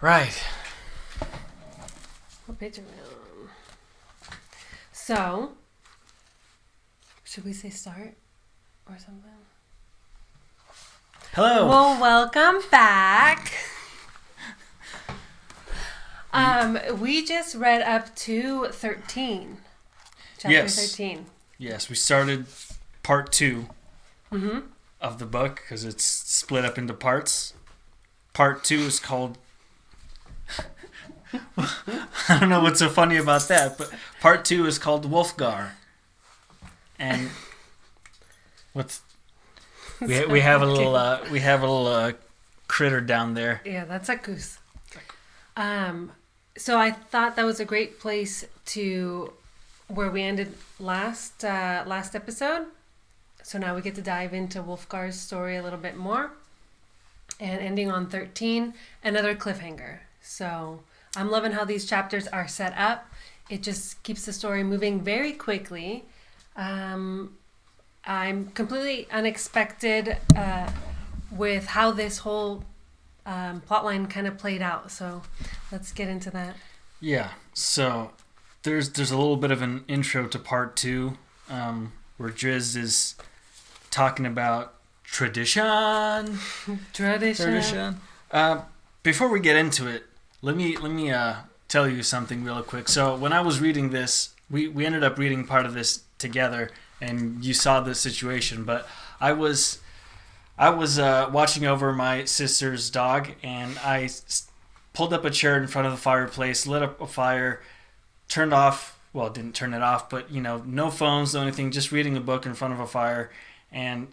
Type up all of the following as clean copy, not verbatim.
Right. What page are we on? So, should we say start or something? Hello. Well, welcome back. We just read up to 13. Chapter 13. Yes, we started part 2 of the book because it's split up into parts. Part 2 is called... I don't know what's so funny about that, but part 2 is called Wolfgar. And what's... We have a little critter down there. Yeah, that's a goose. So I thought that was a great place to where we ended last episode. So now we get to dive into Wolfgar's story a little bit more, and ending on 13, another cliffhanger. So I'm loving how these chapters are set up. It just keeps the story moving very quickly. I'm completely unexpected with how this whole plotline kind of played out. So let's get into that. Yeah. So there's a little bit of an intro to part 2, where Drizzt is talking about tradition. Tradition. Before we get into it, let me tell you something real quick. So when I was reading this, we ended up reading part of this together, and you saw the situation. But I was watching over my sister's dog, and I pulled up a chair in front of the fireplace, lit up a fire, turned off. Well, didn't turn it off, but no phones, no anything. Just reading a book in front of a fire. And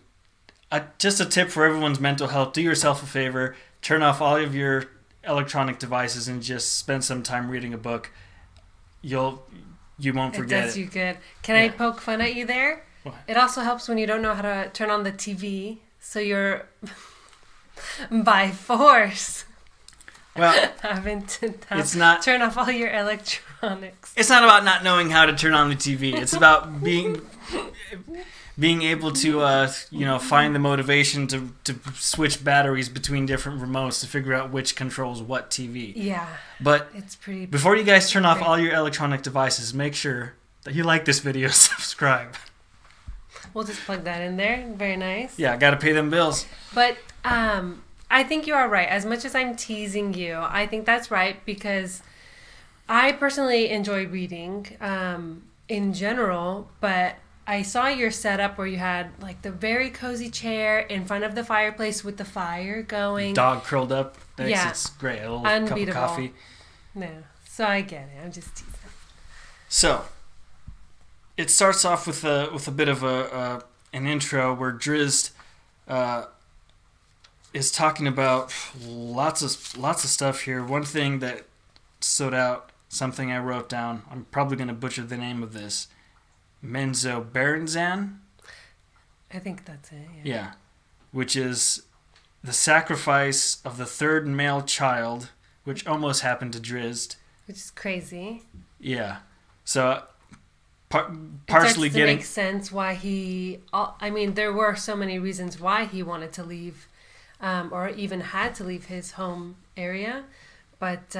just a tip for everyone's mental health: do yourself a favor, turn off all of your electronic devices, and just spend some time reading a book. You won't forget it. It does you good. Can I poke fun at you there? What? It also helps when you don't know how to turn on the TV, so you're by force having to turn off all your electronics. It's not about not knowing how to turn on the TV. It's about being able to find the motivation to switch batteries between different remotes to figure out which controls what TV. Yeah. But it's pretty. Before you guys turn off all your electronic devices, make sure that you like this video, subscribe. We'll just plug that in there. Very nice. Yeah, got to pay them bills. But I think you are right. As much as I'm teasing you, I think that's right, because I personally enjoy reading in general, but I saw your setup where you had like the very cozy chair in front of the fireplace with the fire going. Dog curled up. Yeah. It's great. A little Unbeatable. cup of coffee. No. So I get it. I'm just teasing. So, it starts off with a bit of an intro where Drizzt is talking about lots of stuff here. One thing that stood out, something I wrote down, I'm probably going to butcher the name of this, Menzoberranzan? I think that's it, Yeah. Which is the sacrifice of the third male child, which almost happened to Drizzt. Which is crazy. Yeah. So, partially getting... It makes sense why he... I mean, there were so many reasons why he wanted to leave, or even had to leave his home area. But,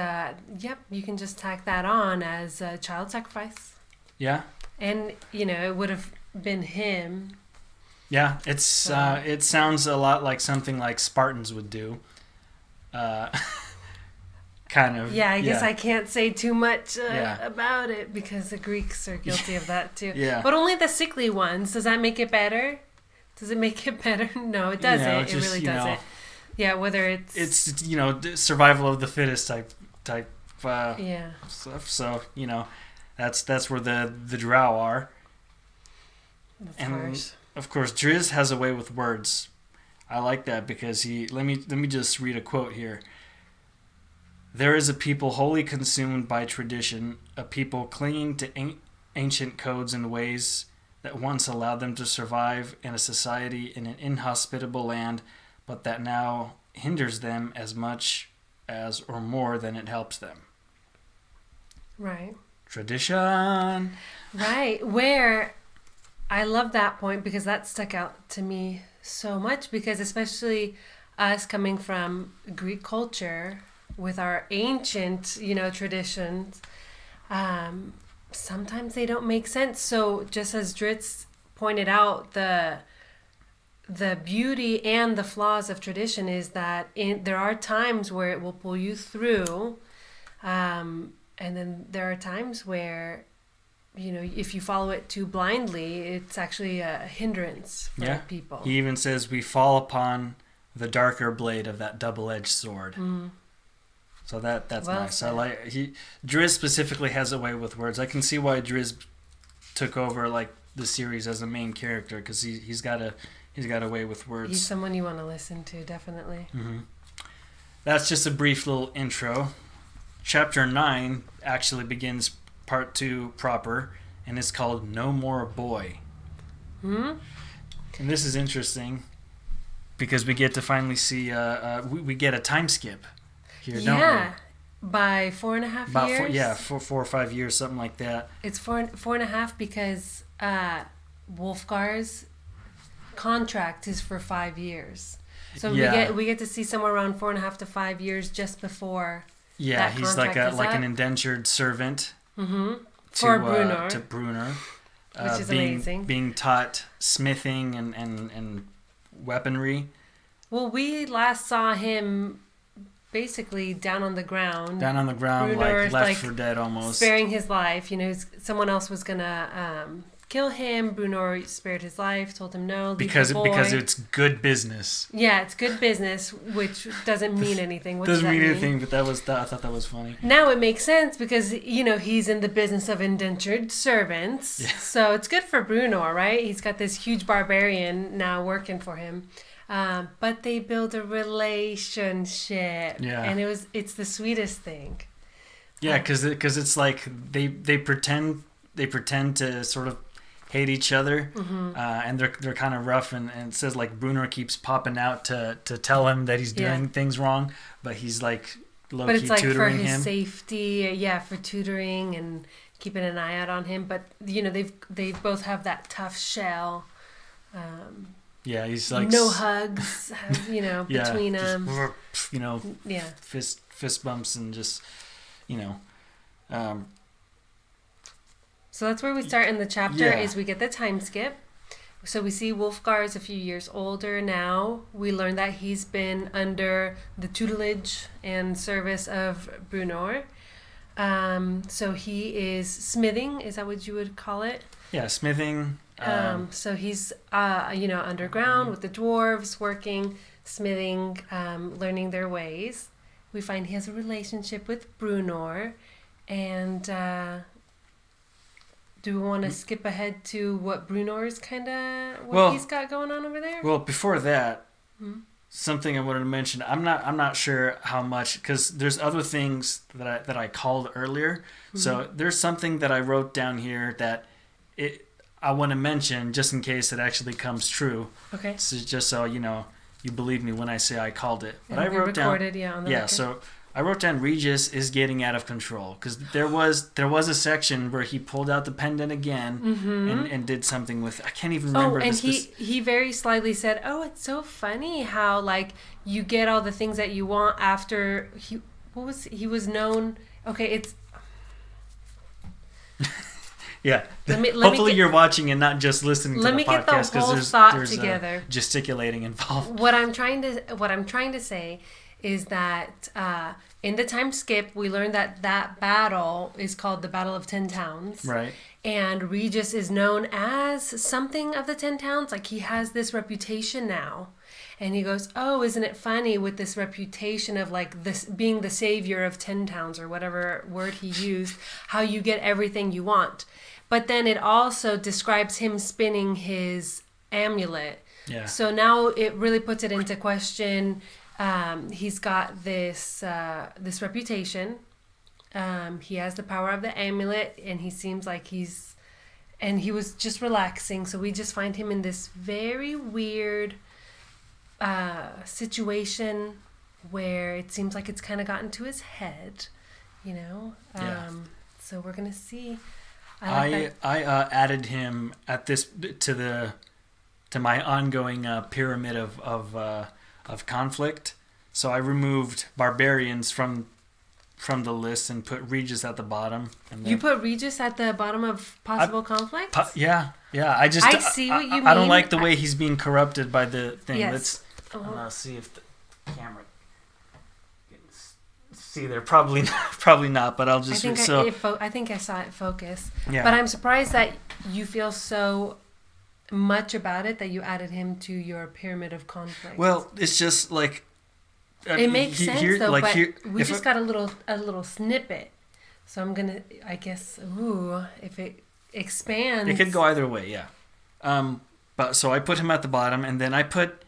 you can just tack that on as a child sacrifice. Yeah. And, it would have been him. Yeah, it sounds a lot like something like Spartans would do. Kind of. Yeah, I guess I can't say too much about it because the Greeks are guilty of that too. Yeah. But only the sickly ones. Does that make it better? Does it make it better? No, it doesn't. It really doesn't. Yeah, whether it's survival of the fittest type stuff. So that's where the drow are. That's and harsh. Of course, Drizzt has a way with words. I like that because let me just read a quote here. There is a people wholly consumed by tradition, a people clinging to ancient codes and ways that once allowed them to survive in a society in an inhospitable land, but that now hinders them as much as or more than it helps them. Right. Tradition. Right. Where I love that point because that stuck out to me so much, because especially us coming from Greek culture, with our ancient, traditions, sometimes they don't make sense. So just as Dritz pointed out, the beauty and the flaws of tradition is that there are times where it will pull you through, and then there are times where, if you follow it too blindly, it's actually a hindrance for people. He even says we fall upon the darker blade of that double-edged sword. So that's well nice. Said. Driz specifically has a way with words. I can see why Driz took over like the series as a main character, because he's got a way with words. He's someone you want to listen to, definitely. That's just a brief little intro. Chapter 9 actually begins part 2 proper, and it's called No More Boy. And this is interesting because we get to finally see we get a time skip here, don't we? By 4.5 years. 4 or 5 years, something like that. It's 4.5 because Wolfgar's contract is for 5 years, so we get to see somewhere around 4.5 to 5 years just before. Yeah, he's like an indentured servant for Brunor, to Brunor, which is amazing. Being taught smithing and weaponry. Well, we last saw him basically down on the ground, Brunor, left for dead almost, sparing his life. Someone else was gonna kill him. Brunor spared his life, told him no, because it's good business. Yeah, it's good business, which doesn't mean anything. What doesn't mean anything, but I thought that was funny. Now it makes sense because he's in the business of indentured servants, so it's good for Brunor, right? He's got this huge barbarian now working for him. But they build a relationship, and it's the sweetest thing. Yeah, because it's like they pretend to sort of hate each other, and they're kind of rough, and it says like Brunor keeps popping out to tell him that he's doing things wrong, but he's like low key tutoring him. But it's like for his safety, for tutoring and keeping an eye out on him. But they both have that tough shell. He's like no hugs, between them. Fist bumps and just, So that's where we start in the chapter. Is we get the time skip. So we see Wolfgar is a few years older now. We learn that he's been under the tutelage and service of Brunor. So he is smithing. Is that what you would call it? Yeah, smithing. So he's, underground with the dwarves, working, smithing, learning their ways. We find he has a relationship with Brunor. And do we want to skip ahead to what Brunor's he's got going on over there? Well, before that, something I wanted to mention. I'm not sure how much, because there's other things that I called earlier. So there's something that I wrote down here that I want to mention just in case it actually comes true. Okay. So just so you believe me when I say I called it. But I wrote down. On the record. So I wrote down Regis is getting out of control, because there was a section where he pulled out the pendant again and did something with, I can't even remember. Oh, and he very slyly said, "Oh, it's so funny how you get all the things that you want after he was known." Okay, it's. Yeah. Hopefully you're watching and not just listening to the podcast, because there's gesticulating involved. What I'm trying to say is that in the time skip, we learned that battle is called the Battle of 10 Towns. Right. And Regis is known as something of the 10 Towns. Like, he has this reputation now. And he goes, "Oh, isn't it funny with this reputation of this being the savior of 10 Towns," or whatever word he used, how you get everything you want. But then it also describes him spinning his amulet. Yeah. So now it really puts it into question. He's got this reputation. He has the power of the amulet, and he seems like he was just relaxing. So we just find him in this very weird situation where it seems like it's kind of gotten to his head, So we're gonna see. I added him at this to my ongoing pyramid of conflict. So I removed barbarians from the list and put Regis at the bottom. And You put Regis at the bottom of possible conflict? Yeah. I see what you mean. I don't like the way he's being corrupted by the thing. Yes. Let's see if the camera can see there. Probably not. But I'll just I think I saw it focus. Yeah. But I'm surprised that you feel so much about it that you added him to your pyramid of conflict. Well, it's just like it makes sense though. Like but we just got a little snippet. So I'm gonna, I guess, if it expands, it could go either way. Yeah. But so I put him at the bottom, and then I put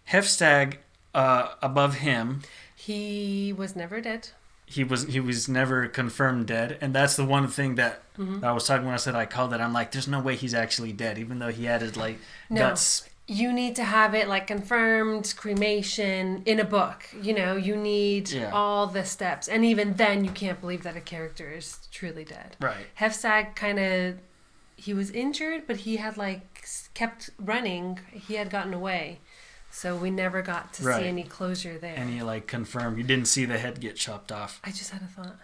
Hefstag above him. He was never dead. He was never confirmed dead, and that's the one thing that I was talking when I said I called it. I'm like, there's no way he's actually dead, even though he added like guts. You need to have it like confirmed cremation in a book. You need all the steps, and even then, you can't believe that a character is truly dead. Right. Hefstag he was injured, but he had kept running. He had gotten away. So we never got to see any closure there. Any confirmed. You didn't see the head get chopped off. I just had a thought.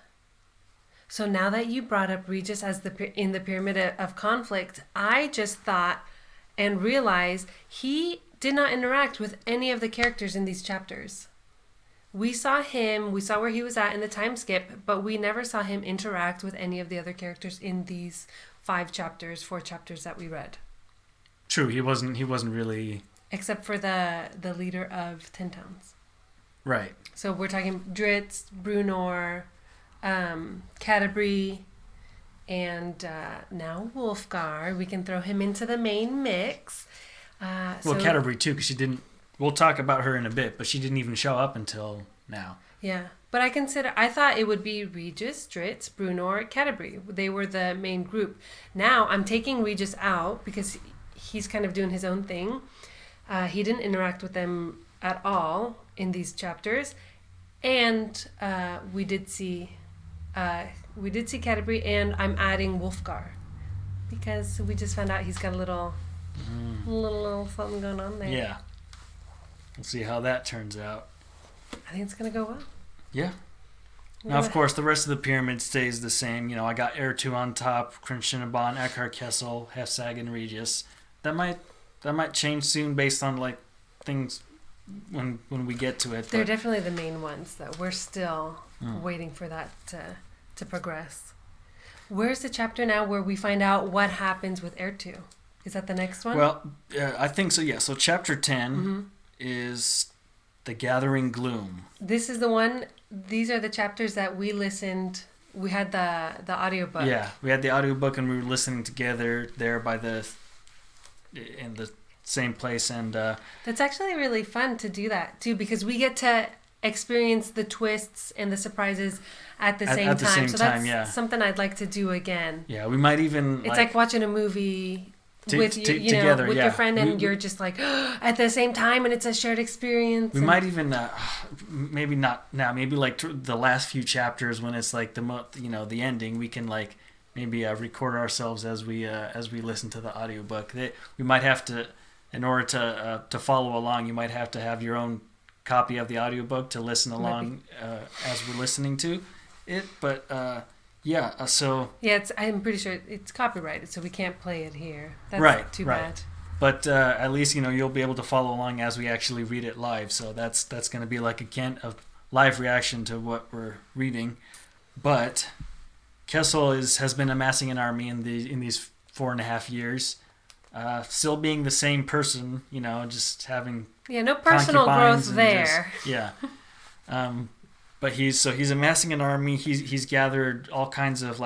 So now that you brought up Regis as in the pyramid of conflict, I just thought and realized he did not interact with any of the characters in these chapters. We saw where he was at in the time skip, but we never saw him interact with any of the other characters in these 4 chapters that we read. True, he wasn't really... Except for the leader of 10 Towns. Right. So we're talking Dritz, Brunor, Canterbury, and now Wulfgar. We can throw him into the main mix. Canterbury too, because she didn't... We'll talk about her in a bit, but she didn't even show up until now. Yeah. But I thought it would be Regis, Dritz, Brunor, Canterbury. They were the main group. Now I'm taking Regis out because he's kind of doing his own thing. He didn't interact with them at all in these chapters, and we did see Canterbury, and I'm adding Wulfgar because we just found out he's got a little something going on there. Yeah, we'll see how that turns out. I think it's gonna go well. Yeah. Now, of course, the rest of the pyramid stays the same. I got Heir 2 on top, Crinshinaban, Eckhart Kessel, Hefsag, and Regis. That might change soon based on things when we get to it. They're definitely the main ones that we're still waiting for that to progress. Where's the chapter now where we find out what happens with Heir 2? Is that the next one? Well, I think so. Yeah. So chapter 10 is The Gathering Gloom. This is the one. These are the chapters that we listened. We had the audiobook. Yeah, we had the audiobook and we were listening together there in the same place, and that's actually really fun to do that too, because we get to experience the twists and the surprises at the same time. So that's something I'd like to do again. Yeah, we might even. It's like watching a movie with your friend, and you're just at the same time, and it's a shared experience. We might even maybe not now. Maybe the last few chapters when it's the ending, we can maybe record ourselves as we listen to the audiobook. We might have to, in order to follow along, you might have to have your own copy of the audiobook to listen along as we're listening to it. But I'm pretty sure it's copyrighted, so we can't play it here. That's too bad. But at least you'll be able to follow along as we actually read it live. So that's going to be a live reaction to what we're reading. But Kessel has been amassing an army in these 4.5 years, still being the same person, just having no personal growth there. But he's amassing an army. He's gathered all kinds of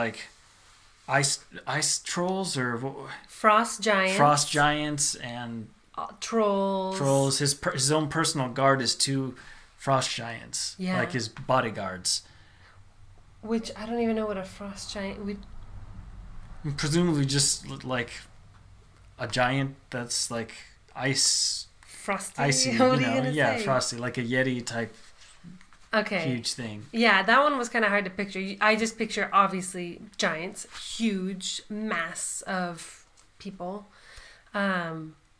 ice trolls or frost giants and trolls. His own personal guard is 2 frost giants, like his bodyguards. Which I don't even know what a frost giant would. Presumably just a giant that's ice. Frosty. Icy, say? Frosty, like a Yeti type. Okay. Huge thing. Yeah, that one was kind of hard to picture. I just picture obviously giants, huge mass of people.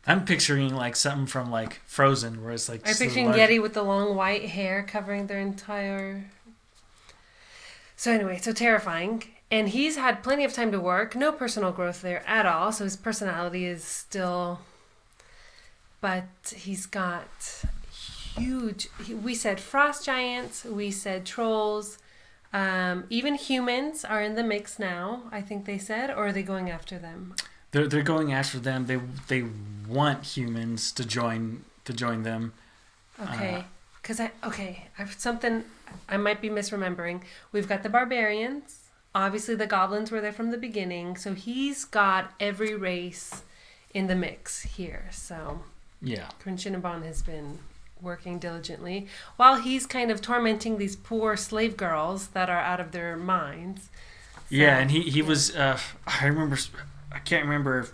I'm picturing like something from like Frozen, where it's like. I'm picturing Yeti with the long white hair covering their entire. So anyway, so terrifying. And he's had plenty of time to work. No personal growth there at all. So his personality is still... But he's got huge... We said frost giants. We said trolls. Even humans are in the mix now, I think they said. Or are they going after them? They're going after them. They want humans to join them. Okay. Because I've something... I might be misremembering. We've got the barbarians. Obviously, the goblins were there from the beginning. So he's got every race in the mix here. So yeah, Shinabon has been working diligently while he's kind of tormenting these poor slave girls that are out of their minds. So, yeah, and he was... I can't remember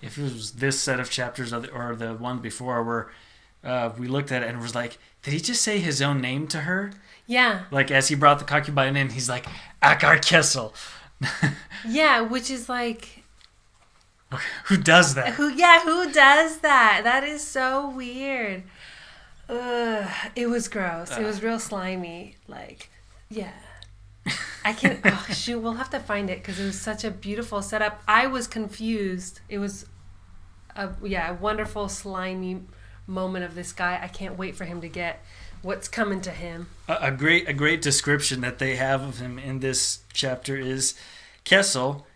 if it was this set of chapters or the one before where we looked at it and was like, did he just say his own name to her? Yeah. Like, as he brought the concubine in, he's like, Akar Kessel. Yeah, which is like... Who does that? Who does that? That is so weird. Ugh, it was gross. It was real slimy. Like, yeah. I can't... Oh, shoot, we'll have to find it because it was such a beautiful setup. I was confused. It was a wonderful, slimy moment of this guy. I can't wait for him to get what's coming to him. A great description that they have of him in this chapter is Kessel,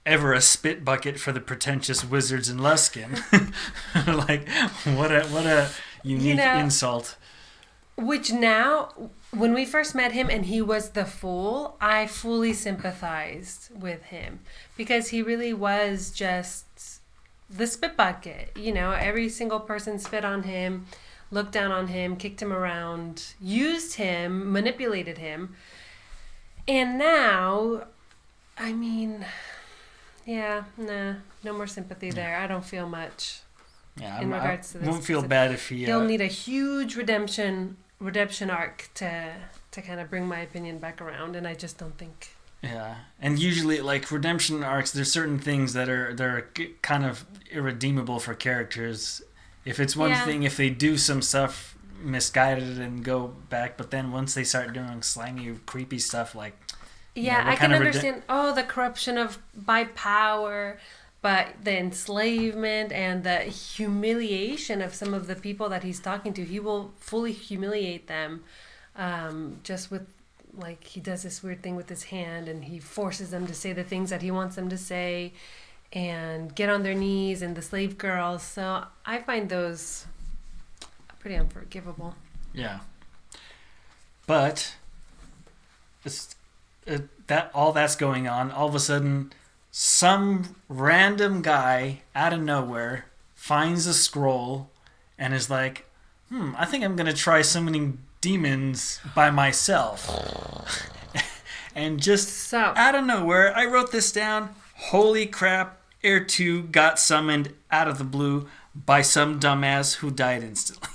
ever a spit bucket for the pretentious wizards in Luskin. Like, what a unique insult. Which now, when we first met him and he was the fool, I fully sympathized with him because he really was just the spit bucket. Every single person spit on him, looked down on him, kicked him around, used him, manipulated him. And now, I mean, no more sympathy there. I don't feel much in regards to this. I won't feel bad if he'll need a huge redemption arc to kind of bring my opinion back around, and I just don't think. Yeah, and usually, like, redemption arcs, there's certain things that are kind of irredeemable for characters. If it's one thing, if they do some stuff misguided and go back, but then once they start doing slimy, creepy stuff, like... Yeah, I can understand, the corruption by power, but the enslavement and the humiliation of some of the people that he's talking to. He will fully humiliate them just with, like, he does this weird thing with his hand and he forces them to say the things that he wants them to say and get on their knees, and the slave girls. So I find those pretty unforgivable. Yeah. But all that's going on, all of a sudden some random guy out of nowhere finds a scroll and is like, I think I'm going to try summoning demons by myself. And just out of nowhere, I wrote this down. Holy crap, Air 2 got summoned out of the blue by some dumbass who died instantly.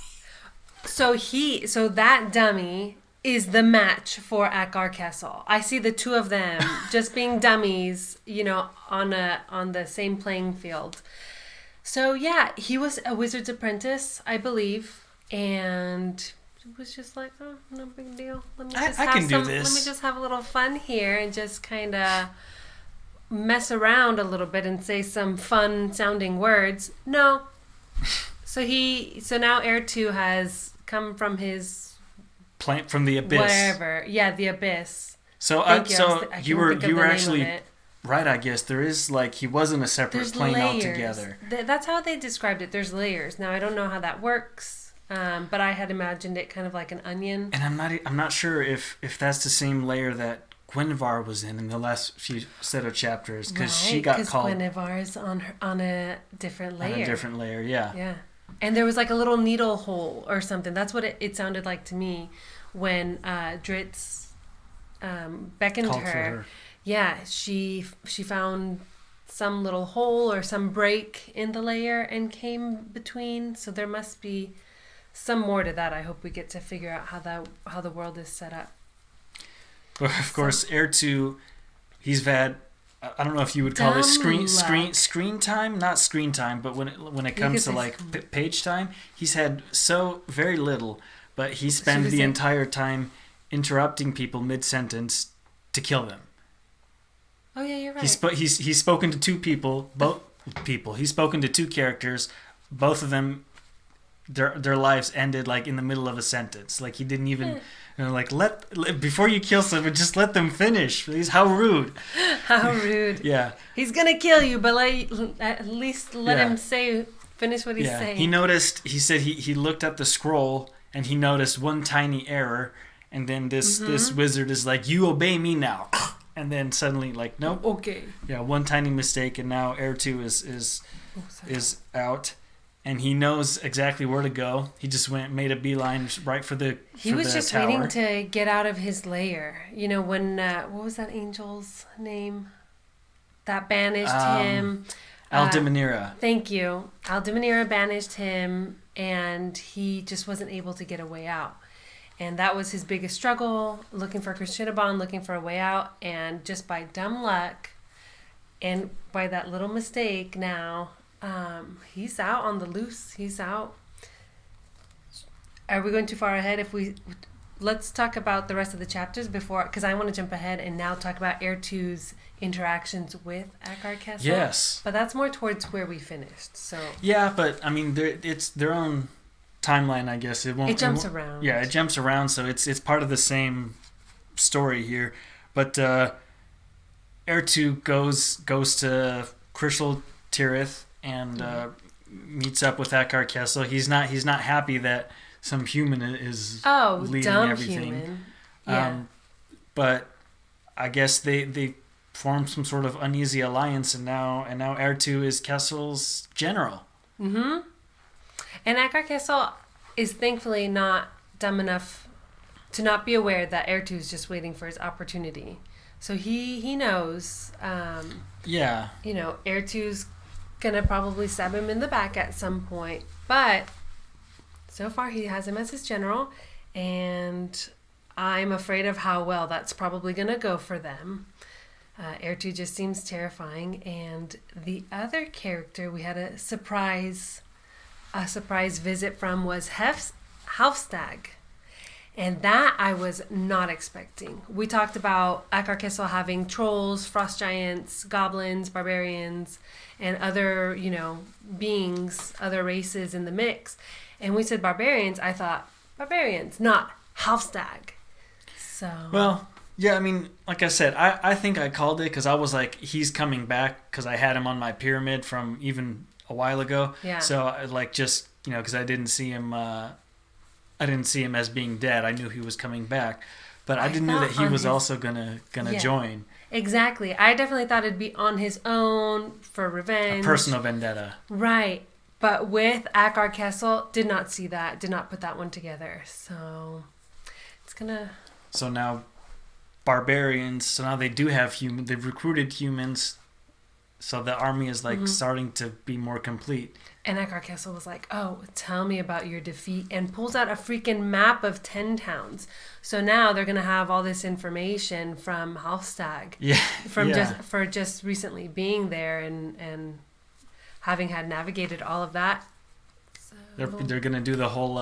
So that dummy is the match for Akar Kessel. I see the two of them just being dummies, on the same playing field. So yeah, he was a wizard's apprentice, I believe, and it was just like, oh, no big deal. Let me just have a little fun here and just kind of mess around a little bit and say some fun sounding words. No. So now Air 2 has come from his plant from the abyss. Wherever. Yeah, the abyss. So you were actually right, I guess. There is, like, he wasn't a separate plane altogether. That's how they described it. There's layers. Now I don't know how that works. But I had imagined it kind of like an onion. And I'm not sure if that's the same layer that Guinevere was in the last few set of chapters, because she got called. Because Guinevere is on a different layer. On a different layer, yeah. Yeah. And there was like a little needle hole or something. That's what it sounded like to me when Dritz beckoned her. Yeah, she found some little hole or some break in the layer and came between. So there must be some more to that. I hope we get to figure out how the world is set up. Of course, Air 2, he's had I don't know if you would call this Dumb screen time, not screen time, but when it comes to like page time, he's had so very little, but he spent the entire time interrupting people mid-sentence to kill them. Oh yeah, you're right. He's spoken to two people, He's spoken to two characters, both of them. Their lives ended like in the middle of a sentence. Like he didn't even like let before you kill someone, just let them finish. Please, how rude! How rude! Yeah, he's gonna kill you, but at least let him finish what he's saying. He noticed. He said he looked at the scroll and he noticed one tiny error, and then this wizard is like, "You obey me now," and then suddenly like, nope. Okay. Yeah, one tiny mistake, and now Heir 2 is out. And he knows exactly where to go. He just made a beeline right for the He was just tower. waiting to get out of his lair. You know, when, what was that angel's name? That banished him. Aldemanira. Thank you. Aldemanira banished him, and he just wasn't able to get a way out. And that was his biggest struggle, looking for Krishnabon, looking for a way out. And just by dumb luck, and by that little mistake now... he's out on the loose. He's out. Are we going too far ahead? Let's talk about the rest of the chapters before, because I want to jump ahead and now talk about Heir 2's interactions with Akar Castle. Yes. But that's more towards where we finished. So. Yeah, but I mean, it's their own timeline, I guess. It jumps around. Yeah, it jumps around, so it's part of the same story here. But Heir 2 goes to Crystal Tirith and meets up with Akar Castle. He's not happy that some human is leading dumb everything. Human. Yeah. But I guess they formed some sort of uneasy alliance, and now Heir 2 is Castle's general. Mm-hmm. And Akar Castle is thankfully not dumb enough to not be aware that Heir 2 is just waiting for his opportunity. So he knows. Yeah. You know, Heir 2's gonna probably stab him in the back at some point, but so far he has him as his general, and I'm afraid of how well that's probably gonna go for them. Heir 2 just seems terrifying, and the other character we had a surprise visit from was Halfstag. And that I was not expecting. We talked about Akar Castle having trolls, frost giants, goblins, barbarians, and other, beings, other races in the mix. And we said barbarians. I thought barbarians, not Halfstag. So. Well, yeah, I mean, like I said, I think I called it because I was like, he's coming back because I had him on my pyramid from even a while ago. Yeah. So, because I didn't see him... I didn't see him as being dead. I knew he was coming back, but I didn't know that he was also gonna join. Exactly. I definitely thought it'd be on his own for revenge. A personal vendetta. Right. But with Akar Castle, did not see that. Did not put that one together. So it's gonna. So now, barbarians. So now they do have human. They've recruited humans. So the army is starting to be more complete. And Akar Castle was like, "Oh, tell me about your defeat," and pulls out a freaking map of 10 towns. So now they're gonna have all this information from Halfstag. Yeah. Just recently being there and having had navigated all of that. So. They're gonna do the whole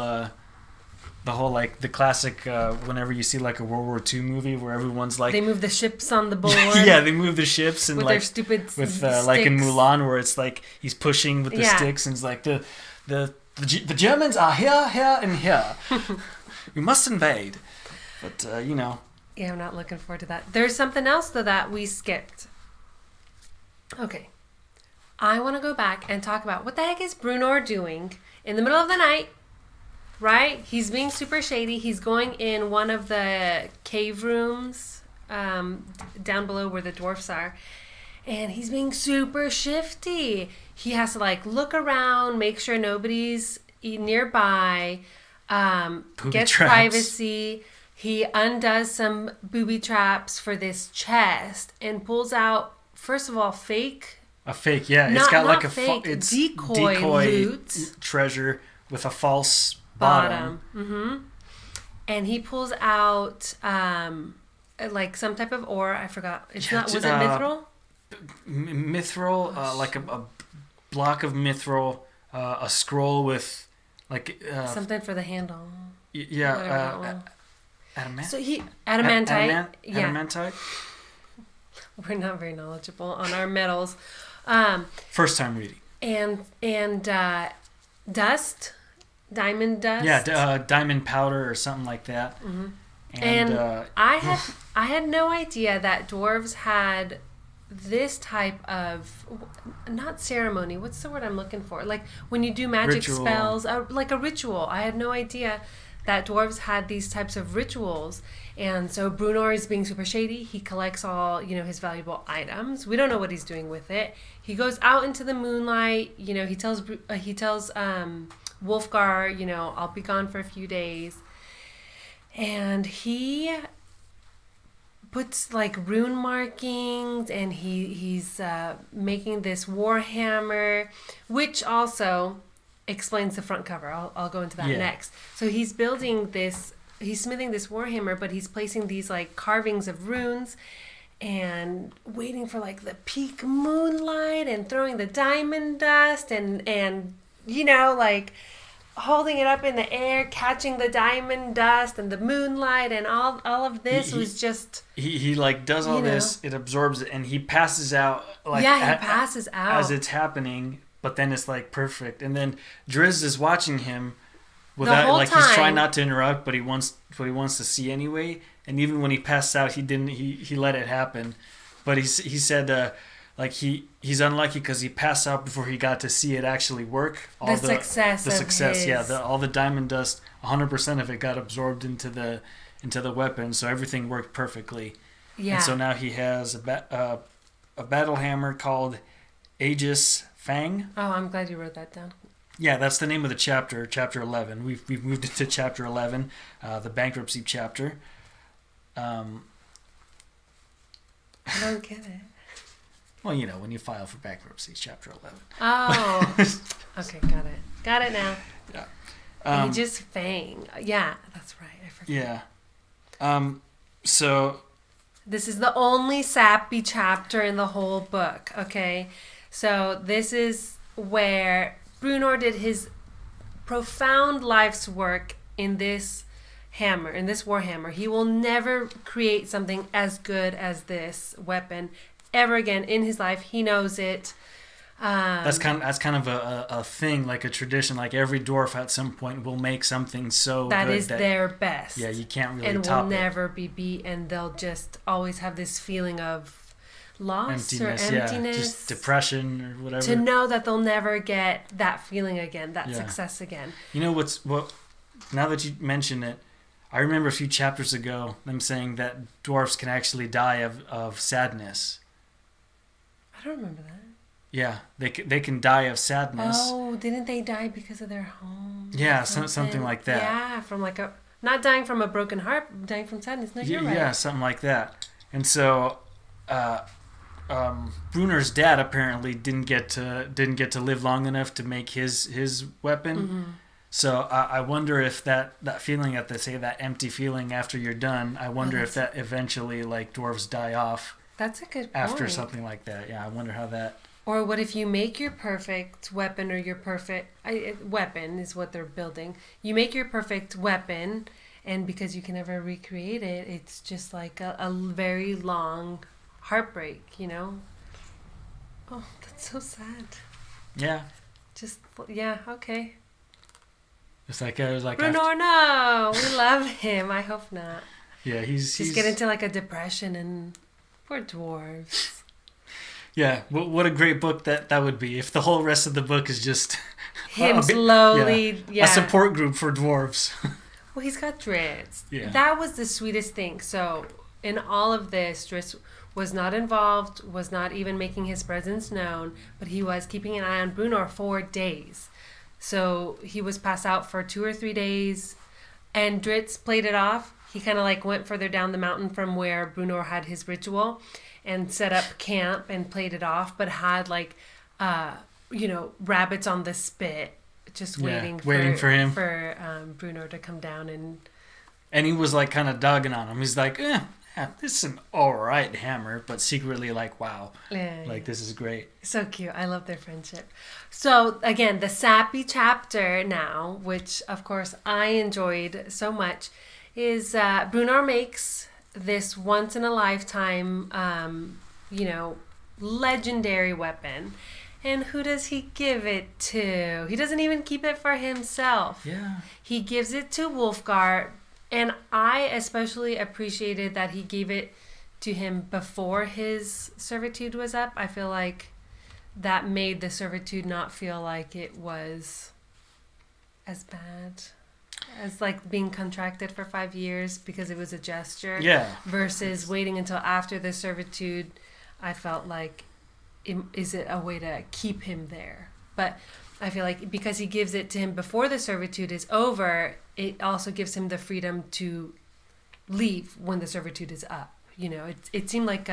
the classic whenever you see like a World War II movie where everyone's like they move the ships on the board. Yeah, they move the ships and with their stupid with like in Mulan where it's like he's pushing with the sticks and it's like the Germans are here, and here. We must invade. But Yeah, I'm not looking forward to that. There's something else though that we skipped. Okay. I want to go back and talk about what the heck is Brunor doing in the middle of the night. Right? He's being super shady. He's going in one of the cave rooms down below where the dwarfs are. And he's being super shifty. He has to look around, make sure nobody's nearby, gets privacy. He undoes some booby traps for this chest and pulls out, first of all, a fake, yeah. It's got like a decoy loot. Treasure with a false bottom. Mm-hmm. And he pulls out some type of ore. I forgot. Was it mithril? mithril, like a block of mithril, a scroll with like something for the handle. Adamant. So adamantite. Adamantite. We're not very knowledgeable on our metals. First time reading. And dust, diamond dust. Yeah, diamond powder or something like that. Mm-hmm. And I had no idea that dwarves had this type of, not ceremony. What's the word I'm looking for? Like when you do magic ritual. spells, like a ritual. I had no idea that dwarves had these types of rituals. And so Brunor is being super shady. He collects all, his valuable items. We don't know what he's doing with it. He goes out into the moonlight. He tells Wolfgar, I'll be gone for a few days. And he puts like rune markings, and he's making this warhammer, which also explains the front cover. I'll go into that next. So he's building this, he's smithing this warhammer, but he's placing these like carvings of runes and waiting for like the peak moonlight and throwing the diamond dust and like holding it up in the air, catching the diamond dust and the moonlight, and all of this was just... He like does all this, it absorbs it, and he passes out. Like, he passes out. As it's happening, but then it's like perfect. And then Drizzt is watching him without, like, he's trying not to interrupt, but he wants to see anyway. And even when he passed out, he let it happen. But he said... like he's unlucky because he passed out before he got to see it actually work. The success, all the diamond dust, 100% of it got absorbed into the weapon, so everything worked perfectly. Yeah. And so now he has a battle hammer called Aegis Fang. Oh, I'm glad you wrote that down. Yeah, that's the name of the chapter, chapter 11. We've moved into chapter 11, the bankruptcy chapter. I don't get it. Well, when you file for bankruptcy, it's chapter 11. Oh, okay, got it now. Yeah. Aegis Fang. Yeah, that's right. I forgot. Yeah. So... This is the only sappy chapter in the whole book, okay? So this is where Brunor did his profound life's work in this hammer, in this warhammer. He will never create something as good as this weapon ever again in his life. He knows it. That's kind of a thing, like a tradition. Like every dwarf at some point will make something so that good is their best. Yeah, you can't really and top will it. never be beat, and they'll just always have this feeling of loss emptiness. Yeah, just depression or whatever. To know that they'll never get that feeling again, that success again. Now that you mention it, I remember a few chapters ago them saying that dwarfs can actually die of sadness. I don't remember that. Yeah, they can die of sadness. Oh, didn't they die because of their home? Yeah, something like that. Yeah, from like not dying from a broken heart, dying from sadness. No, you're right. Yeah, something like that. And so, Brunor's dad apparently didn't get to live long enough to make his weapon. Mm-hmm. So I wonder if that feeling that they say, that empty feeling after you're done, I wonder if that eventually, like, dwarves die off. That's a good point. After something like that. Yeah, I wonder how that... Or what if you make your perfect weapon, or your perfect... weapon is what they're building. You make your perfect weapon, and because you can never recreate it, it's just like a very long heartbreak, Oh, that's so sad. Yeah. Okay. It's like, I was like... Brunor, no! We love him. I hope not. Yeah, he's get into like a depression, and... Poor dwarves. Yeah, what a great book that would be if the whole rest of the book is just him slowly, a support group for dwarves. Well, he's got Drizzt. Yeah. That was the sweetest thing. So in all of this, Drizzt was not involved, was not even making his presence known, but he was keeping an eye on Brunor for days. So he was passed out for 2 or 3 days, and Drizzt played it off. He kind of like went further down the mountain from where Brunor had his ritual and set up camp and played it off, but had like, rabbits on the spit, just waiting for him, for Brunor to come down and he was like kind of dogging on him. He's like, yeah, this is an alright hammer, but secretly like, wow, Yeah. this is great. So cute. I love their friendship. So, again, the sappy chapter now, which of course I enjoyed so much, is Brunar makes this once in a lifetime, legendary weapon. And who does he give it to? He doesn't even keep it for himself. Yeah. He gives it to Wolfgar. And I especially appreciated that he gave it to him before his servitude was up. I feel like that made the servitude not feel like it was as bad as like being contracted for 5 years because it was a gesture. Yeah. Versus waiting until after the servitude. I felt like, is it a way to keep him there? But I feel like because he gives it to him before the servitude is over, it also gives him the freedom to leave when the servitude is up. It seemed like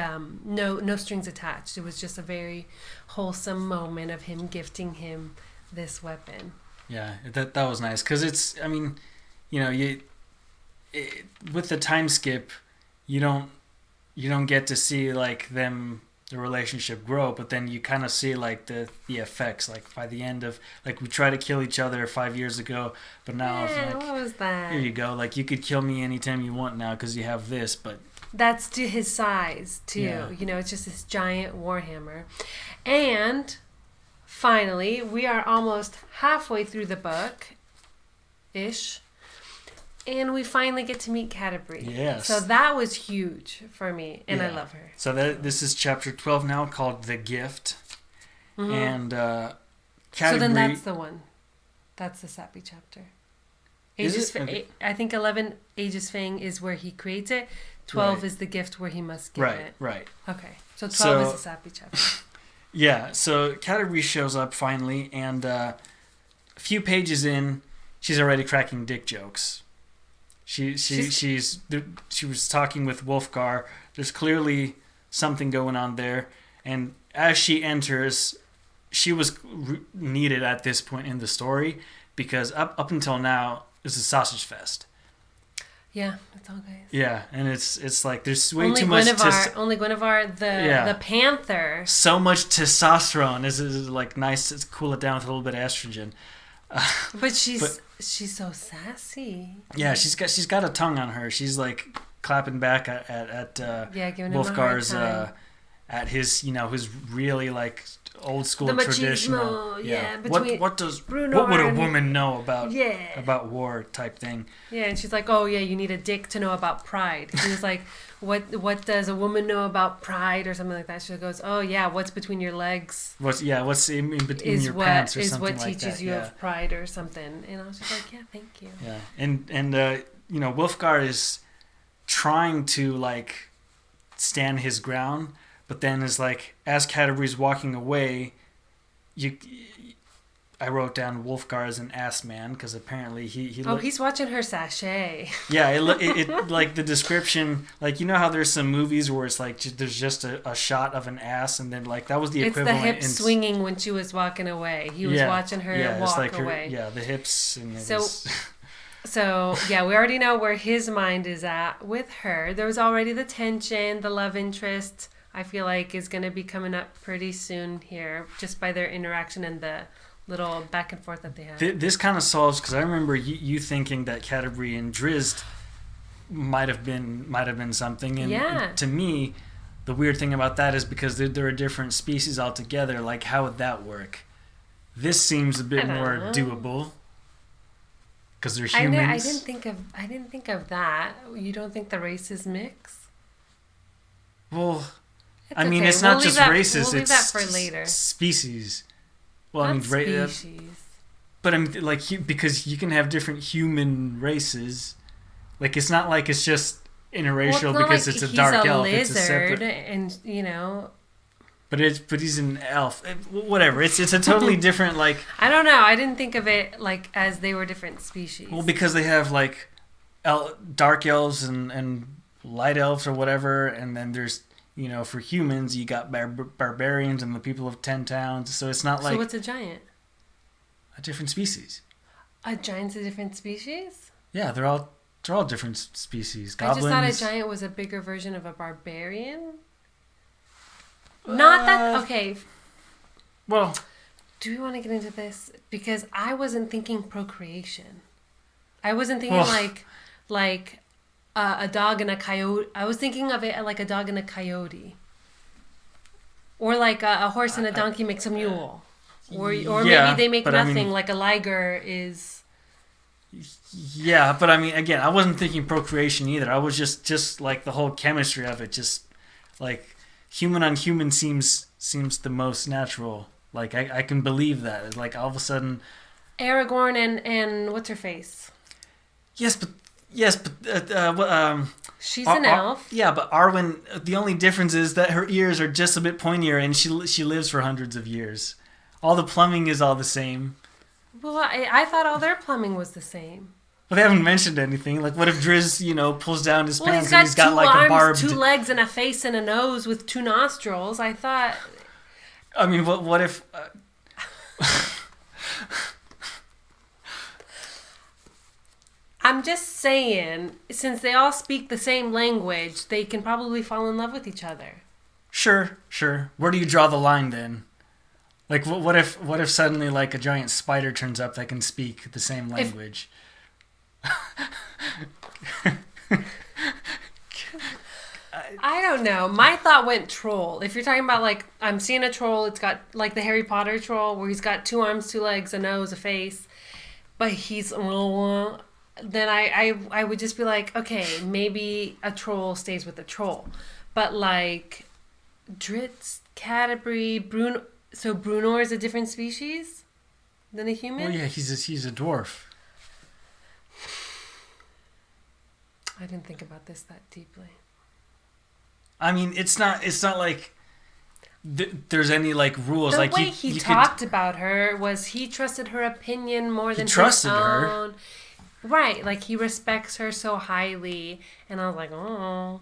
no strings attached. It was just a very wholesome moment of him gifting him this weapon. Yeah, that was nice because it's. I mean, with the time skip, you don't get to see like the relationship grow, but then you kind of see like the effects, like by the end of like we tried to kill each other 5 years ago, but now it's like, what was that? Here you go, like you could kill me anytime you want now because you have this, but that's to his size too. Yeah. It's just this giant warhammer. And finally, we are almost halfway through the book ish. And we finally get to meet Canterbury. Yes. So that was huge for me, and I love her. So this is chapter 12 now, called The Gift. Mm-hmm. And so Canterbury... then that's the one. That's the sappy chapter. Okay. I think 11, Aegis Fang is where he creates it. 12 is the gift where he must give it. Right. Okay. So 12 is the sappy chapter. Yeah, so Canterbury shows up finally, and a few pages in, she's already cracking dick jokes. She was talking with Wolfgar. There's clearly something going on there, and as she enters, she was needed at this point in the story because up until now it's a sausage fest. Yeah, that's all guys. Yeah, and it's like there's way only too much. Only Guinevere, the panther. So much testosterone. This is like nice to cool it down with a little bit of estrogen. But she's so sassy. Yeah, she's got a tongue on her. She's like clapping back at giving Wolfgar's him a hard time. At his his really like old school the machismo, traditional. Yeah. What would a woman know about war type thing? Yeah, and she's like, oh yeah, you need a dick to know about pride. He was like, what does a woman know about pride or something like that? She goes, oh yeah, what's between your legs? What's in between your pants or something like that? Is what teaches you of pride or something. And I was just like, yeah, thank you. Yeah, and Wolfgar is trying to like stand his ground, but then is like as Canterbury's walking away, I wrote down Wolfgar as an ass man because apparently he's watching her sachet. Yeah, it like the description, like how there's some movies where it's like there's just a shot of an ass and then like that was the equivalent. It's the hips swinging when she was walking away. He was watching her walk like away. The hips and So we already know where his mind is at with her. There was already the tension, the love interest. I feel like is going to be coming up pretty soon here, just by their interaction and the little back and forth that they have. This kind of solves because I remember you thinking that Canterbury and Drizzt might have been something, and to me, the weird thing about that is because they're a different species altogether. Like, how would that work? This seems a bit more doable because they're humans. I didn't think of that. You don't think the races mix? Well, it's I mean, okay. It's not just races. We'll leave it's that for later. Species. Well, not species. But I mean, like, because you can have different human races. Like, it's not like it's just interracial because it's a dark elf. He's a it's a separate. And But he's an elf. Whatever. It's a totally different like. I don't know. I didn't think of it like as they were different species. Well, because they have like, dark elves and light elves or whatever, and then there's. For humans, you got barbarians and the people of 10 towns. So it's not like... So what's a giant? A different species. A giant's a different species? Yeah, they're all They're all different species. I Goblins. just thought a giant was a bigger version of a barbarian. Not that... Okay. Well... Do we want to get into this? Because I wasn't thinking procreation. I wasn't thinking like a dog and a coyote. I was thinking of it like a dog and a coyote. Or like a horse and a donkey makes a mule. Or maybe they make nothing, like a liger is... Yeah, but I mean, again, I wasn't thinking procreation either. I was just like the whole chemistry of it. Just like human on human seems the most natural. Like, I can believe that. Like, all of a sudden... Aragorn and what's her face? Yes, but... She's an elf. Yeah, but Arwen, the only difference is that her ears are just a bit pointier and she lives for hundreds of years. All the plumbing is all the same. Well, I thought all their plumbing was the same. Well, they haven't mentioned anything. Like, what if Driz, pulls down his pants and he's got two like arms, a barbed... 2 legs, and a face and a nose with 2 nostrils? I thought... I mean, what if... I'm just saying, since they all speak the same language, they can probably fall in love with each other. Sure. Where do you draw the line then? Like, what if suddenly like a giant spider turns up that can speak the same language? I don't know. My thought went troll. If you're talking about like, I'm seeing a troll, it's got like the Harry Potter troll where he's got 2 arms, 2 legs, a nose, a face, but he's... Then I would just be like, okay, maybe a troll stays with a troll. But like Dritz, Canterbury, Bruno... So Brunor is a different species than a human? Well, yeah, he's a dwarf. I didn't think about this that deeply. I mean, it's not like there's any like rules. The like way he talked about her was he trusted her opinion more than his own. Trusted her. Right, like he respects her so highly, and I was like, oh,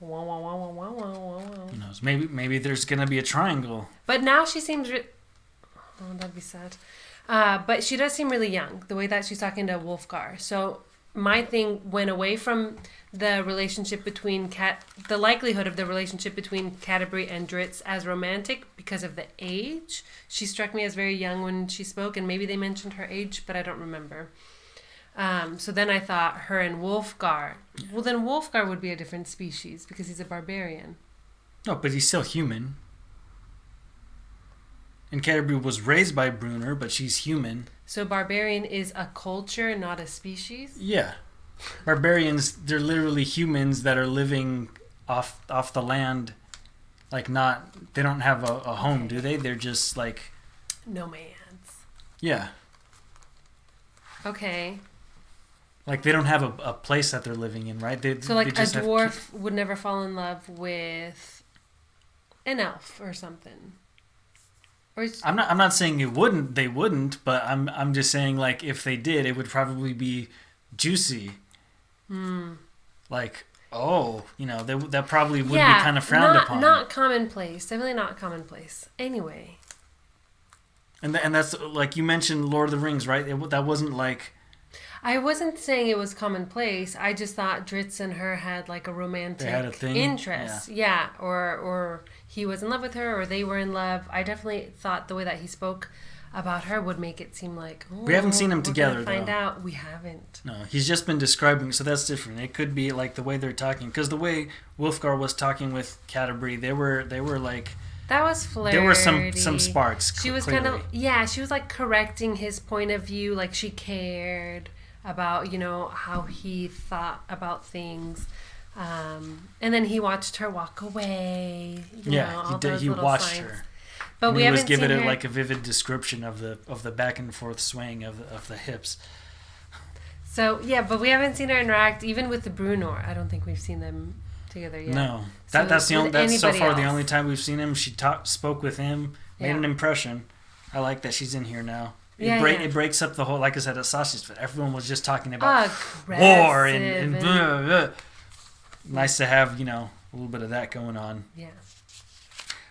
who knows? Maybe there's gonna be a triangle. But now she seems. Oh, that'd be sad. But she does seem really young. The way that she's talking to Wolfgar. So my thing went away from the relationship between the likelihood of the relationship between Canterbury and Dritz as romantic because of the age. She struck me as very young when she spoke, and maybe they mentioned her age, but I don't remember. So then I thought her and Wolfgar. Well, then Wolfgar would be a different species because he's a barbarian. No, but he's still human. And Canterbury was raised by Brunner, but she's human. So barbarian is a culture, not a species? Yeah. Barbarians, they're literally humans that are living off the land. Like they don't have a home, do they? They're just like... nomads. Yeah. Okay. Like, they don't have a place that they're living in, right? So, like, a dwarf would never fall in love with an elf or something. Or I'm not saying they wouldn't, but I'm just saying, like, if they did, it would probably be juicy. Like, that probably would be kind of frowned upon. Not commonplace. Definitely not commonplace. Anyway. And that's, like, you mentioned Lord of the Rings, right? That wasn't, like... I wasn't saying it was commonplace. I just thought Dritz and her had like a romantic interest. Yeah. Or he was in love with her or they were in love. I definitely thought the way that he spoke about her would make it seem like... Oh, we haven't seen them together, find out. We haven't. No, he's just been describing, so that's different. It could be like the way they're talking. Because the way Wolfgar was talking with Canterbury, they were like... That was flirty. There were some sparks. She was clearly. kind of... Yeah, she was like correcting his point of view. Like she cared about, how he thought about things. And then he watched her walk away. He watched signs. Her. But and we haven't giving seen it her... like a vivid description of the back and forth swaying of the hips. So, yeah, but we haven't seen her interact even with the Brunor. I don't think we've seen them together yet. No. That's so far the only time we've seen him. She spoke with him, made an impression. I like that she's in here now. It breaks up the whole, like I said, a sausage fit. Everyone was just talking about war and blah, blah. Nice to have, a little bit of that going on. Yeah.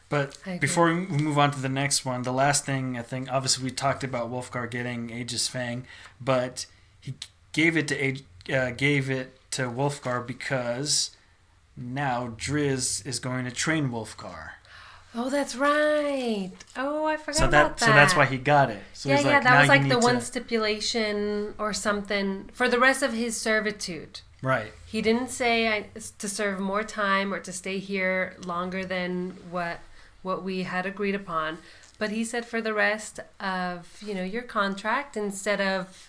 But before we move on to the next one, the last thing, I think, obviously we talked about Wolfgar getting Aegis Fang, but he gave it to gave it to Wolfgar because now Driz is going to train Wolfgar. Oh, that's right. Oh, I forgot So about that. So that's why he got it. So yeah, he's yeah, like, that was now like you the need one to... stipulation or something for the rest of his servitude. Right. He didn't say to serve more time or to stay here longer than what we had agreed upon, but he said for the rest of your contract, instead of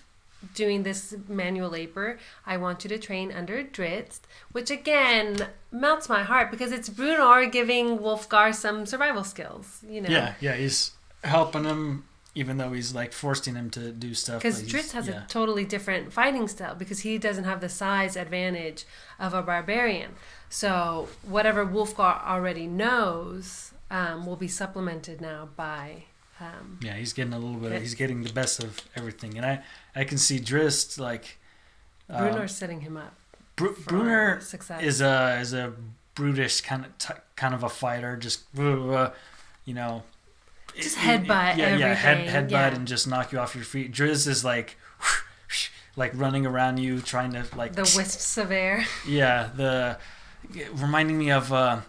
doing this manual labor, I want you to train under Dritz, which again melts my heart because it's Brunor giving Wolfgar some survival skills. Yeah, he's helping him. Even though he's like forcing him to do stuff. Because Dritz has a totally different fighting style because he doesn't have the size advantage of a barbarian. So whatever Wolfgar already knows will be supplemented now by... he's getting a little bit... He's getting the best of everything. And I can see Drizzt like... Brunor's setting him up Brunor success. is a brutish kind of a fighter. Just, just headbutt everything. Headbutt and just knock you off your feet. Driz is like running around you, trying to like the wisps of air. Yeah, reminding me of God,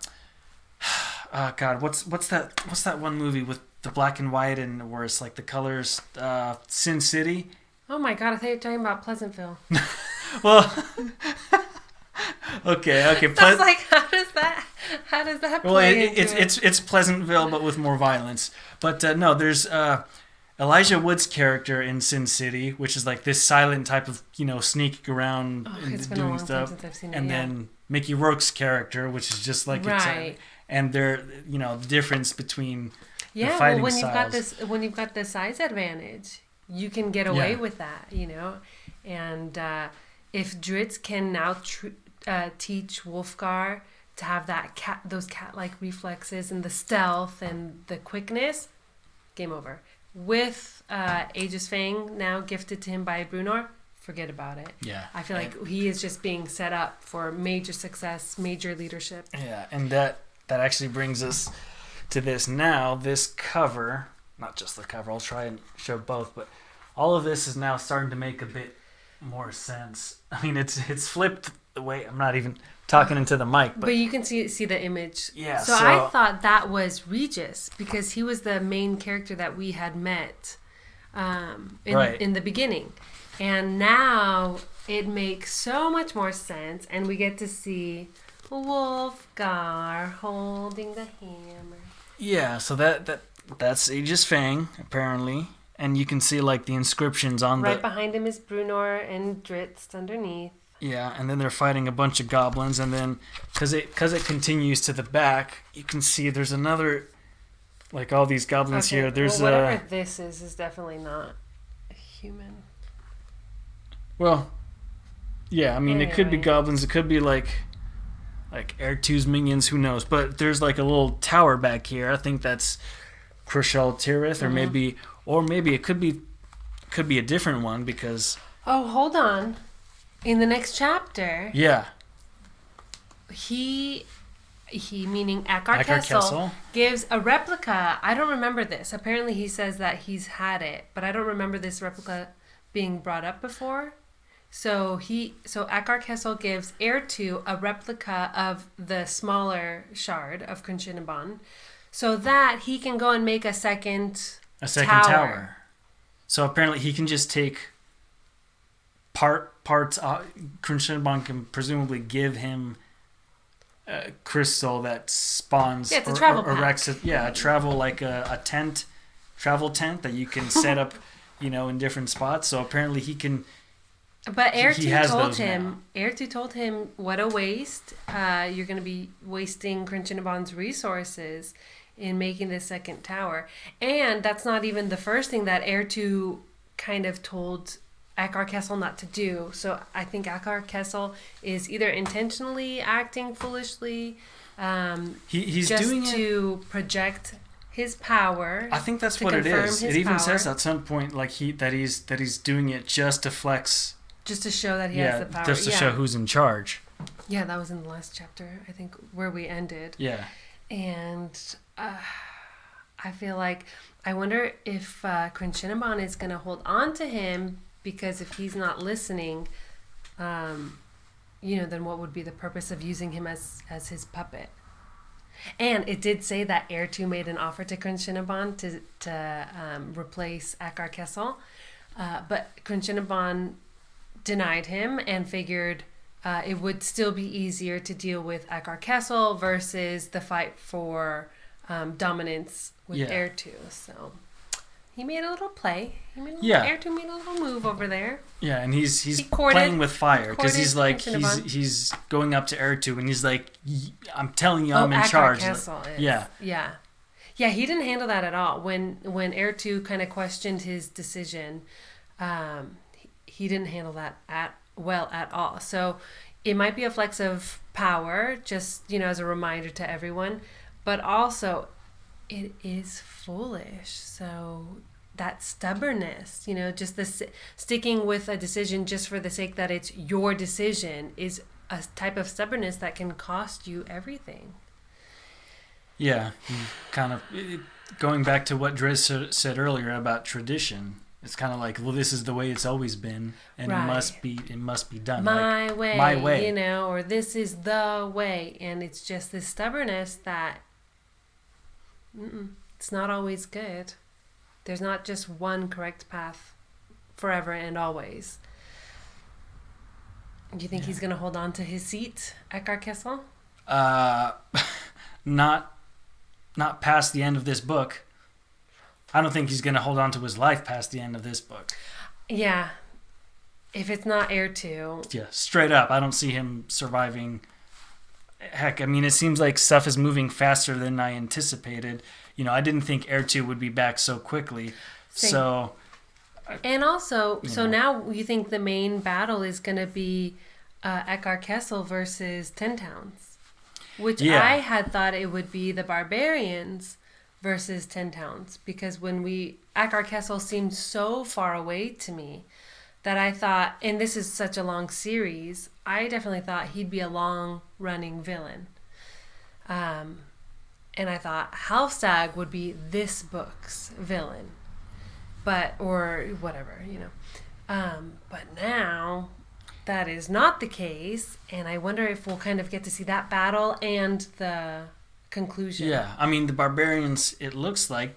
what's that one movie with the black and white and where it's like the colors? Sin City. Oh my God, I thought you were talking about Pleasantville. Well, okay. I was like, how does that play into it? It's Pleasantville, but with more violence. But no, there's Elijah Wood's character in Sin City, which is like this silent type of sneaking around and doing stuff. Since I've seen it, and then Mickey Rourke's character, which is just like right. And they're the difference between the well, fighting when styles. you've got the size advantage, you can get away with that, And if Dritz can now teach Wolfgar to have those cat-like reflexes and the stealth and the quickness, game over. With Aegis Fang now gifted to him by Brunor, forget about it. Yeah. I feel like he is just being set up for major success, major leadership. Yeah, and that actually brings us to this now. This cover, not just the cover, I'll try and show both, but all of this is now starting to make a bit more sense. I mean, it's flipped the way... I'm not even talking into the mic, but you can see the image. Yeah. So I thought that was Regis because he was the main character that we had met in the beginning, and now it makes so much more sense, and we get to see Wolfgar holding the hammer. Yeah. So that's Aegis Fang apparently, and you can see like the inscriptions on right behind him is Brunor and Dritz underneath. Yeah, and then they're fighting a bunch of goblins, and then because it continues to the back, you can see there's another, like all these goblins here. There's whatever this is definitely not human. Well, yeah, I mean it could be goblins, it could be like Air 2's minions, who knows? But there's like a little tower back here. I think that's Crushel Tirith, or maybe it could be a different one because. Oh, hold on. In the next chapter, he meaning Akkar Kessel gives a replica. I don't remember this. Apparently he says that he's had it, but I don't remember this replica being brought up before. So Akkar Kessel gives Heir 2 a replica of the smaller shard of Crunchinaban so that he can go and make a second tower. So apparently he can just take parts. Crunchinaban can presumably give him a crystal that spawns it's a travel erects a travel like a travel tent that you can set up in different spots. So apparently he can. But Heir 2 told him, what a waste. You're going to be wasting Crunchinaban's resources in making this second tower. And that's not even the first thing that Heir 2 kind of told Akkar Kessel not to do. So I think Akkar Kessel is either intentionally acting foolishly, he's just doing to project his power. I think that's what it is. It even says at some point like that he's doing it just to flex, just to show that he has the power. Just to show who's in charge. Yeah, that was in the last chapter, I think, where we ended. Yeah. And I feel like I wonder if Crunchinaban is going to hold on to him. Because if he's not listening, then what would be the purpose of using him as his puppet? And it did say that Ertu made an offer to Quinshinaban to replace Akar Kessel, but Quinshinaban denied him and figured it would still be easier to deal with Akar Kessel versus the fight for dominance with Ertu. So he made a little play. Ertu made a little move over there. Yeah, and he's playing with fire because he's like he's going up to Ertu and he's like, I'm telling you, I'm in charge. Kessel is. Yeah. Yeah, he didn't handle that at all. When Ertu kind of questioned his decision, he didn't handle that at all. So it might be a flex of power, just as a reminder to everyone, but also it is foolish. So that stubbornness, just this sticking with a decision just for the sake that it's your decision is a type of stubbornness that can cost you everything. Yeah, kind of going back to what Driz said earlier about tradition. It's kind of like, well, this is the way it's always been, and it must be done my way, or this is the way, and it's just this stubbornness that it's not always good. There's not just one correct path forever and always. Do you think he's going to hold on to his seat at Kessel? Not past the end of this book. I don't think he's going to hold on to his life past the end of this book. Yeah. If it's not Ertu. Yeah, straight up. I don't see him surviving. Heck, I mean, it seems like stuff is moving faster than I anticipated. I didn't think Ertu would be back so quickly. Same. So. And also, now you think the main battle is going to be Akar Kessel versus Ten Towns, which I had thought it would be the barbarians versus Ten Towns, because Akar Kessel seemed so far away to me that I thought, and this is such a long series, I definitely thought he'd be a long-running villain. And I thought Halfstag would be this book's villain, or whatever, But now that is not the case, and I wonder if we'll kind of get to see that battle and the conclusion. Yeah, I mean, the barbarians, it looks like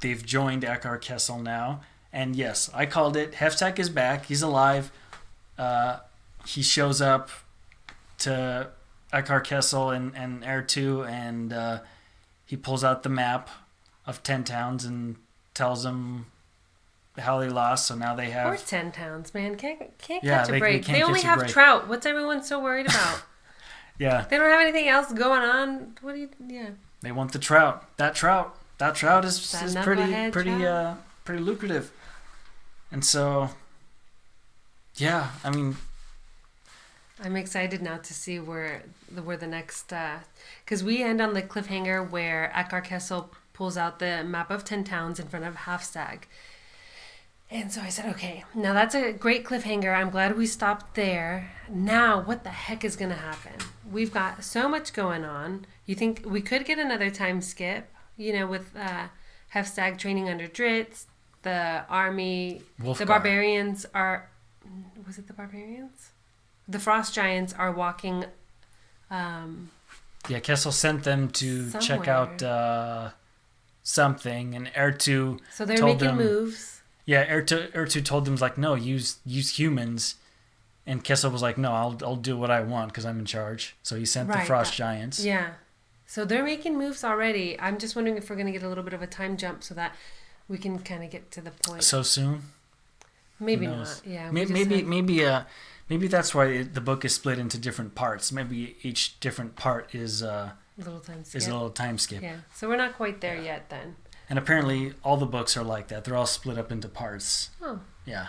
they've joined Akar Kessel now. And yes, I called it. Halfstag is back. He's alive. He shows up to Akar Kessel and Ertu, and he pulls out the map of 10 towns and tells them how they lost. So now they have... Poor 10 towns, man. Can't catch a break. They only have trout. What's everyone so worried about? Yeah. They don't have anything else going on. They want the trout. That trout is pretty lucrative. And so, yeah, I mean, I'm excited now to see where the next, because we end on the cliffhanger where Akar Kessel pulls out the map of 10 towns in front of Halfstag. And so I said, okay, now that's a great cliffhanger. I'm glad we stopped there. Now, what the heck is going to happen? We've got so much going on. You think we could get another time skip, with Halfstag training under Dritz, the army, Wolfgar. The barbarians are... Was it the barbarians? The frost giants are walking... yeah, Kessel sent them to check out something, and Ertu So they're making moves. Yeah, Ertu told them, like, no, use humans. And Kessel was like, no, I'll do what I want because I'm in charge. So he sent the frost giants. Yeah. So they're making moves already. I'm just wondering if we're going to get a little bit of a time jump so that we can kind of get to the point. So soon? Maybe not. Yeah. Maybe that's why the book is split into different parts. Maybe each different part is a little time skip. Yeah. So we're not quite there yet then. And apparently all the books are like that. They're all split up into parts. Oh. Yeah.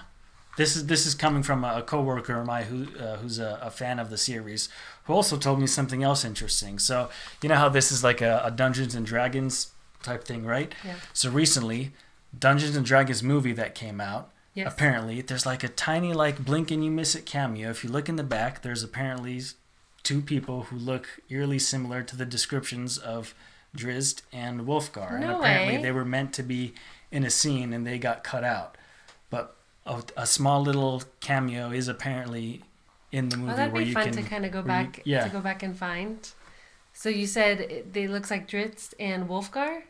This is coming from a coworker of mine who's a fan of the series, who also told me something else interesting. So you know how this is like a Dungeons and Dragons type thing, right? Yeah. So recently, Dungeons and Dragons movie that came out. Yes. Apparently, there's like a tiny blink and you miss it cameo. If you look in the back, there's apparently two people who look eerily similar to the descriptions of Drizzt and Wolfgar. And apparently they were meant to be in a scene and they got cut out. But a small little cameo is apparently in the movie Oh, that'd where be you fun can to kind of go where you- back yeah. to go back and find. So you said they looks like Dritz and Wolfgar?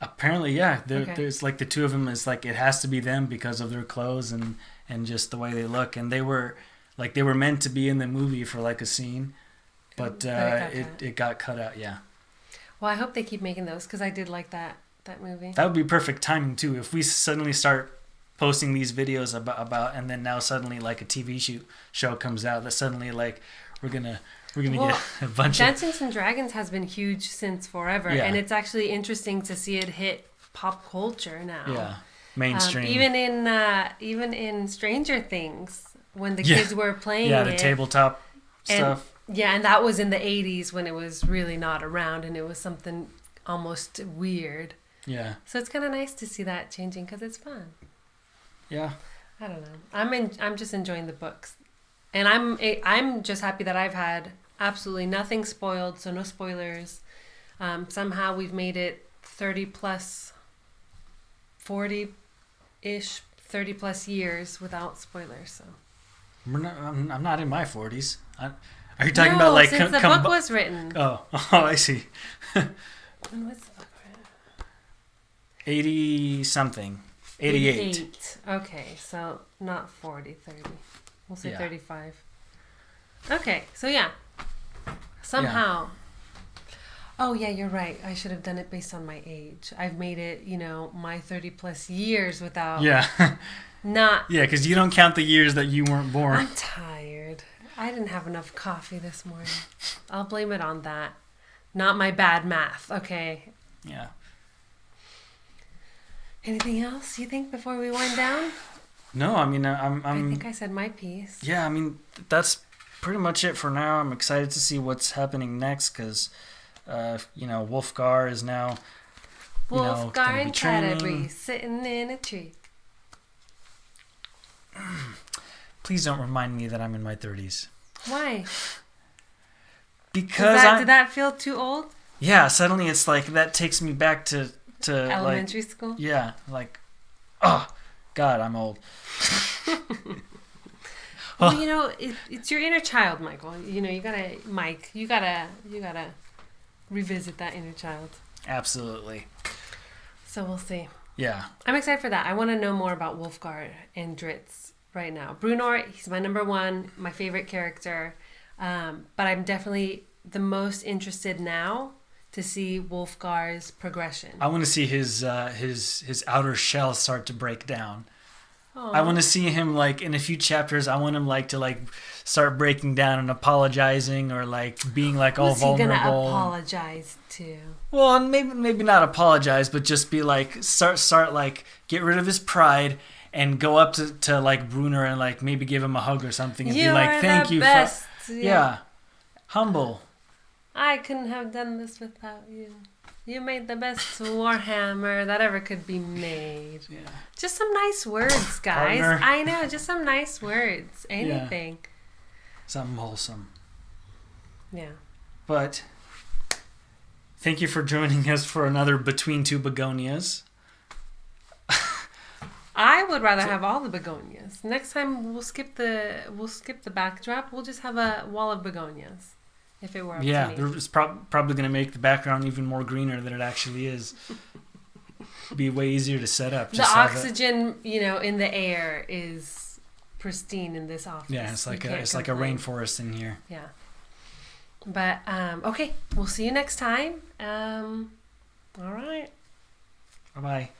Apparently, yeah. Okay. There's like the two of them is like it has to be them because of their clothes and just the way they look, and they were meant to be in the movie for like a scene, but it got cut out. Yeah. Well, I hope they keep making those because I did like that movie. That would be perfect timing too. If we suddenly start posting these videos about and then now suddenly like a TV show comes out that suddenly like we're gonna get a bunch of Dungeons and Dragons has been huge since forever, and it's actually interesting to see it hit pop culture now. Yeah, mainstream. Even in Stranger Things, when the kids were playing the tabletop stuff. Yeah, and that was in the 80s when it was really not around, and it was something almost weird. Yeah. So it's kind of nice to see that changing because it's fun. Yeah. I don't know. I'm just enjoying the books, and I'm just happy that I've had absolutely nothing spoiled, so no spoilers. Somehow we've made it 30 plus, 40-ish, 30 plus years without spoilers. So I'm not in my 40s. Are you talking about like since the book was written? Oh, I see. When was the book written? 80 something. 88. Okay, so not 40, 30. We'll say Yeah. 35. Okay, so yeah. Somehow. Yeah. Oh, yeah, you're right. I should have done it based on my age. I've made it, my 30 plus years without. Yeah. Not. Yeah, because you don't count the years that you weren't born. I'm tired. I didn't have enough coffee this morning. I'll blame it on that. Not my bad math, okay? Yeah. Anything else you think before we wind down? No, I mean, I think I said my piece. Yeah, I mean, that's pretty much it for now. I'm excited to see what's happening next because, Wolfgar is now, Wolfgar gonna be and training. Canterbury sitting in a tree. Please don't remind me that I'm in my 30s. Why? Because did that feel too old? Yeah, suddenly it's like that takes me back to elementary school. Yeah, like, oh, God, I'm old. Well, it's your inner child, Michael. You gotta revisit that inner child. Absolutely. So we'll see. Yeah. I'm excited for that. I want to know more about Wolfgar and Dritz right now. Brunor, he's my number one, my favorite character. But I'm definitely the most interested now to see Wolfgar's progression. I want to see his outer shell start to break down. Aww. I want to see him like in a few chapters. I want him to start breaking down and apologizing or being all Who's vulnerable. Who's he gonna apologize to? Well, maybe not apologize, but just be start get rid of his pride and go up to Brunner and maybe give him a hug or something and be like, thank you best. Yeah, humble. I couldn't have done this without you. You made the best Warhammer that ever could be made. Yeah. Just some nice words, guys. Partner. I know, just some nice words. Anything. Yeah. Something wholesome. Yeah. But thank you for joining us for another Between Two Begonias. I would rather have all the begonias. Next time we'll skip the backdrop. We'll just have a wall of begonias. If it were up to me. It's probably going to make the background even more greener than it actually is. Be way easier to set up. The oxygen, in the air is pristine in this office. Yeah, it's like a rainforest in here. Yeah. But okay, we'll see you next time. All right. Bye-bye.